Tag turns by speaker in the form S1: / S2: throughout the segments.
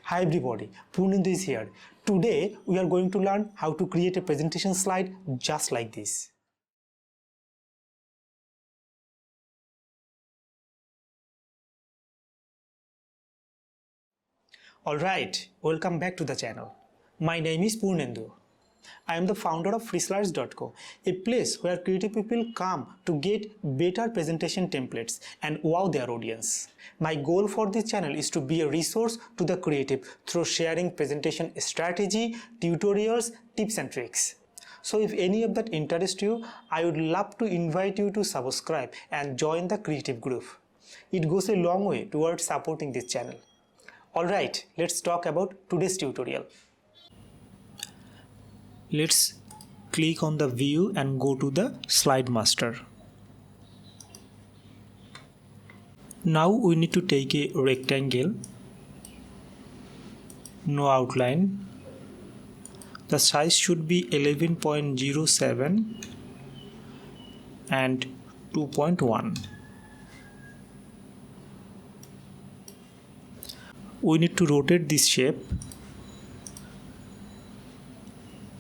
S1: Hi everybody, Purnendu is here. Today we are going to learn how to create a presentation slide just like this. Alright, welcome back to the channel. My name is Purnendu. I am the founder of freeslides.co, a place where creative people come to get better presentation templates and wow their audience. My goal for this channel is to be a resource to the creative through sharing presentation strategy, tutorials, tips and tricks. So if any of that interests you, I would love to invite you to subscribe and join the creative group. It goes a long way towards supporting this channel. Alright, let's talk about today's tutorial. Let's click on the view and go to the slide master. Now we need to take a rectangle, no outline. The size should be 11.07 and 2.1. We need to rotate this shape.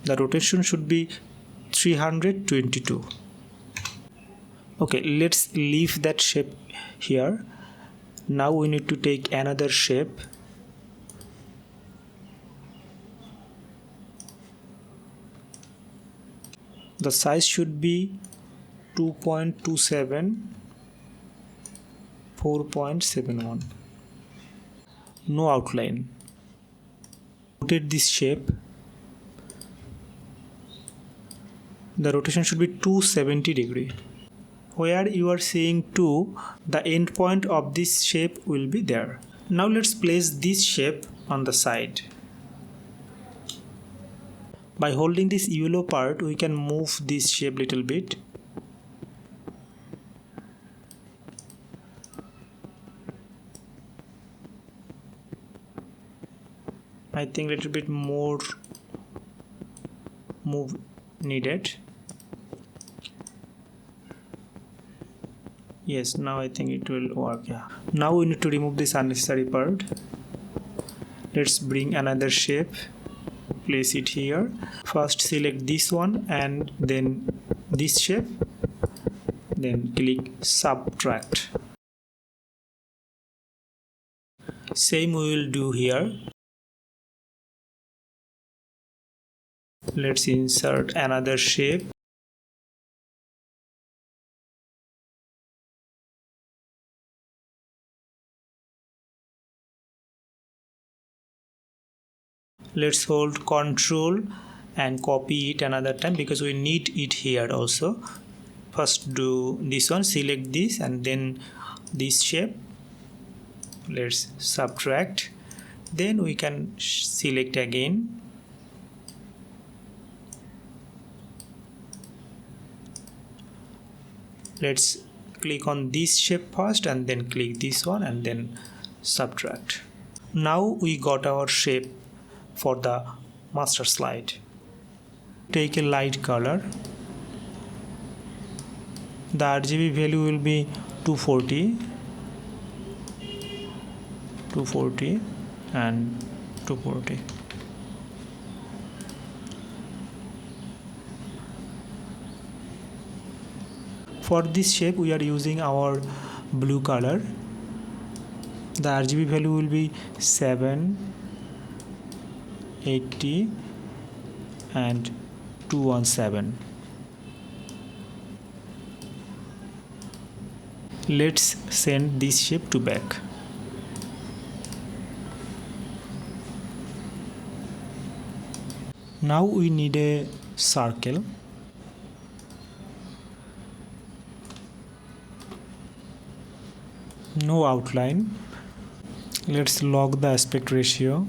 S1: The rotation should be 322. Okay, let's leave that shape here. Now we need to take another shape. The size should be 2.27, 4.71. No outline. Rotate this shape. The rotation should be 270 degree. Where you are seeing 2, the end point of this shape will be there. Now let's place this shape on the side. By holding this yellow part, we can move this shape little bit. I think little bit more move needed. Yes, now I think it will work. Yeah. Now we need to remove this unnecessary part. Let's bring another shape, place it here. First select this one and then this shape, then click subtract. Same we will do here. Let's insert another shape. Let's hold Ctrl and copy it another time because we need it here also. First do this one, select this and then this shape. Let's subtract. Then we can select again. Let's click on this shape first and then click this one and then subtract. Now we got our shape for the master slide. Take a light color. The RGB value will be 240 and 240. For this shape we are using our blue color. The RGB value will be 780 and 217. Let's send this shape to back. Now we need a circle. No outline. Let's log the aspect ratio.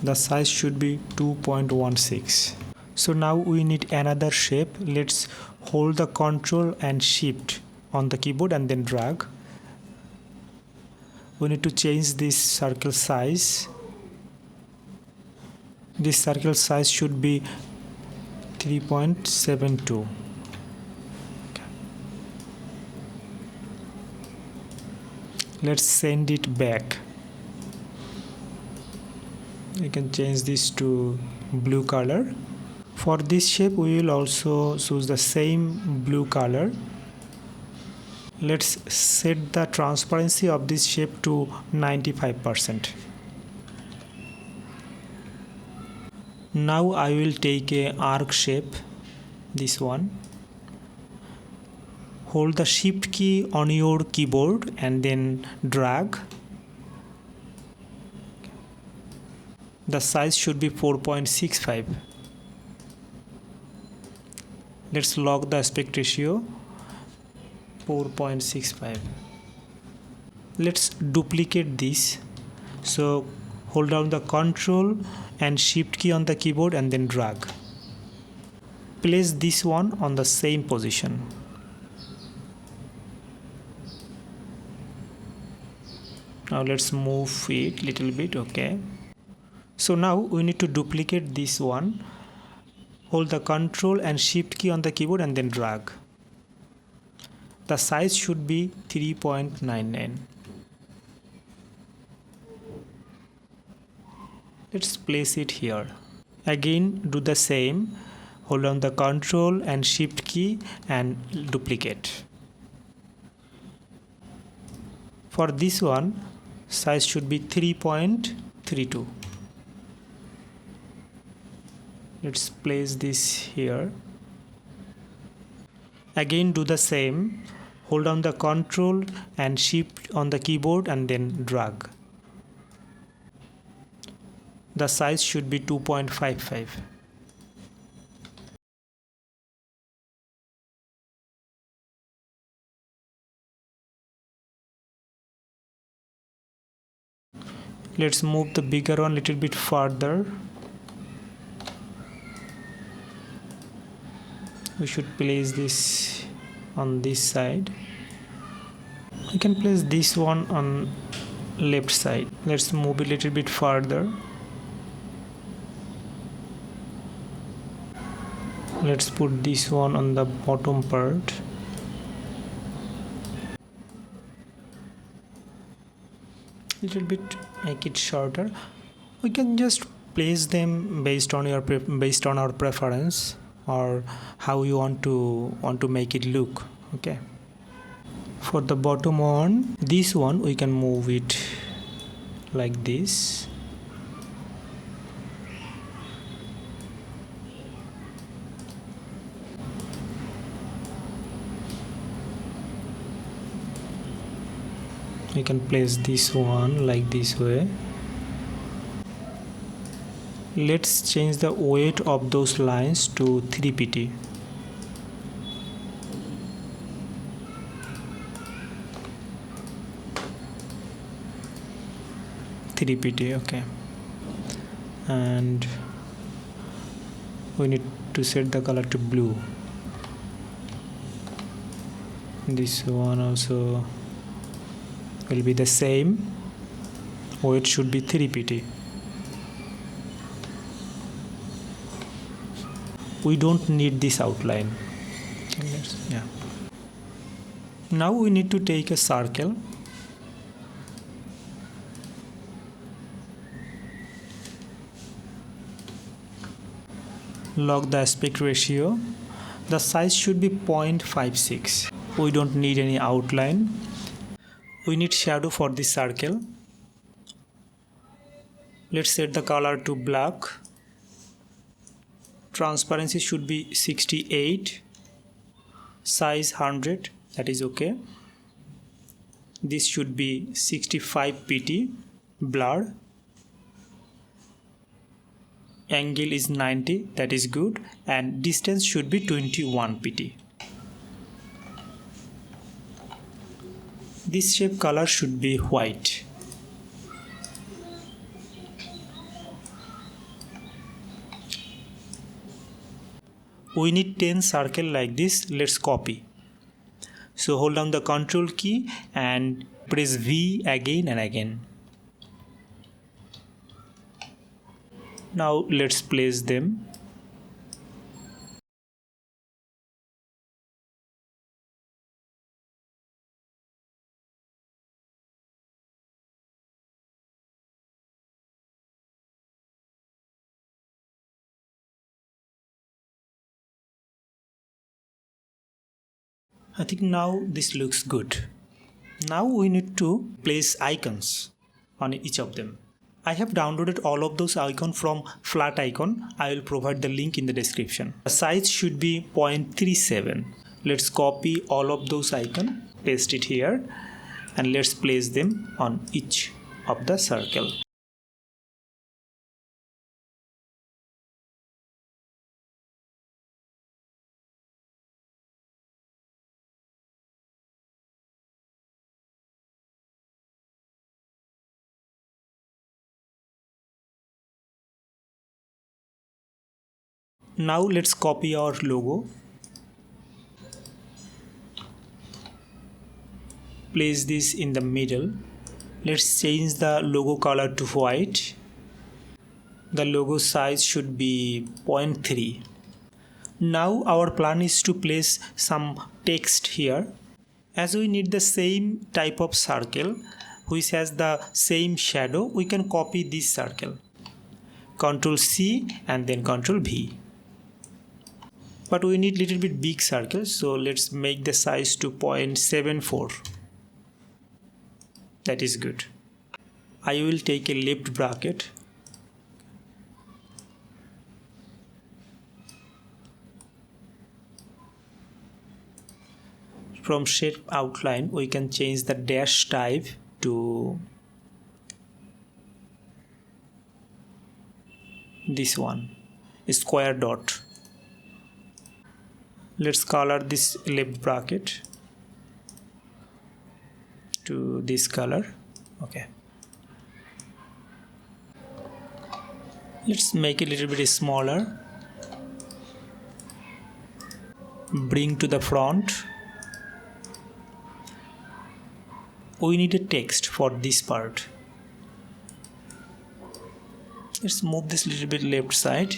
S1: The size should be 2.16. So now we need another shape. Let's hold the Ctrl and Shift on the keyboard and then drag. We need to change this circle size. This circle size should be 3.72. Let's send it back. You can change this to blue color. For this shape we will also choose the same blue color. Let's set the transparency of this shape to 95%. Now I will take a arc shape, this one. Hold the shift key on your keyboard and then drag. The size should be 4.65. Let's lock the aspect ratio 4.65. Let's duplicate this. So hold down the Ctrl and Shift key on the keyboard and then drag. Place this one on the same position. Now let's move it little bit. Okay. So now we need to duplicate this one. Hold the Ctrl and Shift key on the keyboard and then drag. The size should be 3.99. Let's place it here. Again do the same. Hold on the Ctrl and Shift key and duplicate. For this one, size should be 3.32. Let's place this here. Again do the same. Hold down the Ctrl and Shift on the keyboard and then drag. The size should be 2.55. Let's move the bigger one a little bit further. We should place this on this side. We can place this one on left side. Let's move it a little bit further. Let's put this one on the bottom part. Little bit make it shorter. We can just place them based on our preference or how you want to make it look. Okay. For the bottom one, this one we can move it like this. We can place this one like this way. Let's change the weight of those lines to 3 pt. Okay, and we need to set the color to blue. This one also will be the same. Weight should be 3 pt. We don't need this outline. Yeah. Now we need to take a circle. Lock the aspect ratio. The size should be 0.56. We don't need any outline. We need shadow for this circle. Let's set the color to black. Transparency should be 68. Size 100. That is okay. This should be 65 pt. Blur. Angle is 90. That is good. And distance should be 21 pt. This shape color should be white. We need 10 circles like this. Let's copy. So hold down the Ctrl key and press V again and again. Now let's place them. I think now this looks good. Now we need to place icons on each of them. I have downloaded all of those icons from Flat Icon. I will provide the link in the description. The size should be 0.37. Let's copy all of those icons, paste it here, and let's place them on each of the circle. Now let's copy our logo. Place this in the middle. Let's change the logo color to white. The logo size should be 0.3. Now our plan is to place some text here. As we need the same type of circle which has the same shadow, we can copy this circle. Ctrl C and then Ctrl V. But we need little bit big circle, so let's make the size to 0.74. That is good. I will take a left bracket. From shape outline, we can change the dash type to this one, a square dot. Let's color this left bracket to this color. Okay. Let's make it a little bit smaller. Bring to the front. We need a text for this part. Let's move this a little bit left side.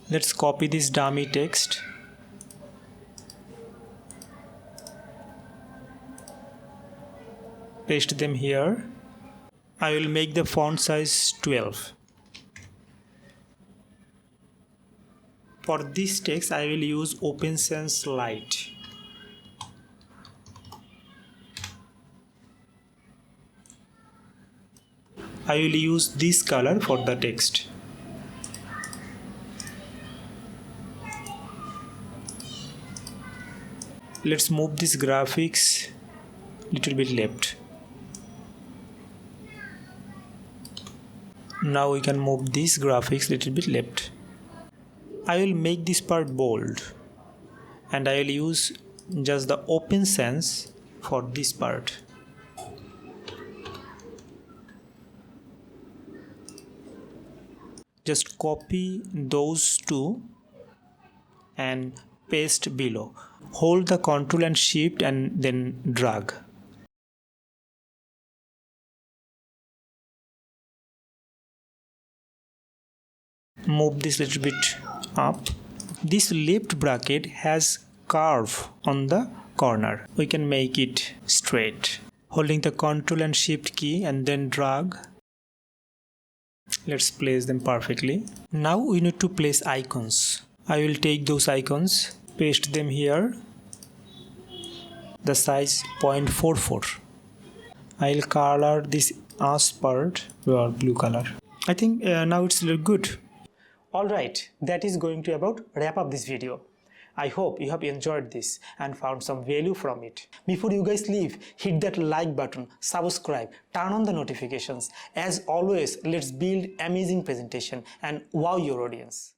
S1: Let's copy this dummy text. Paste them here. I will make the font size 12. For this text, I will use Opensans Light. I will use this color for the text. Let's move this graphics little bit left. Now we can move this graphics little bit left. I will make this part bold and I will use just the Opensans for this part. Just copy those two and paste below. Hold the Ctrl and Shift and then drag. Move this little bit up. This left bracket has curve on the corner. We can make it straight. Holding the Ctrl and Shift key and then drag. Let's place them perfectly. Now we need to place icons. I will take those icons, paste them here. The size 0.44. I'll color this as part or blue color. I think now it's look good. Alright, that is going to about wrap up this video. I hope you have enjoyed this and found some value from it. Before you guys leave, hit that like button, subscribe, turn on the notifications. As always, let's build amazing presentation and wow your audience.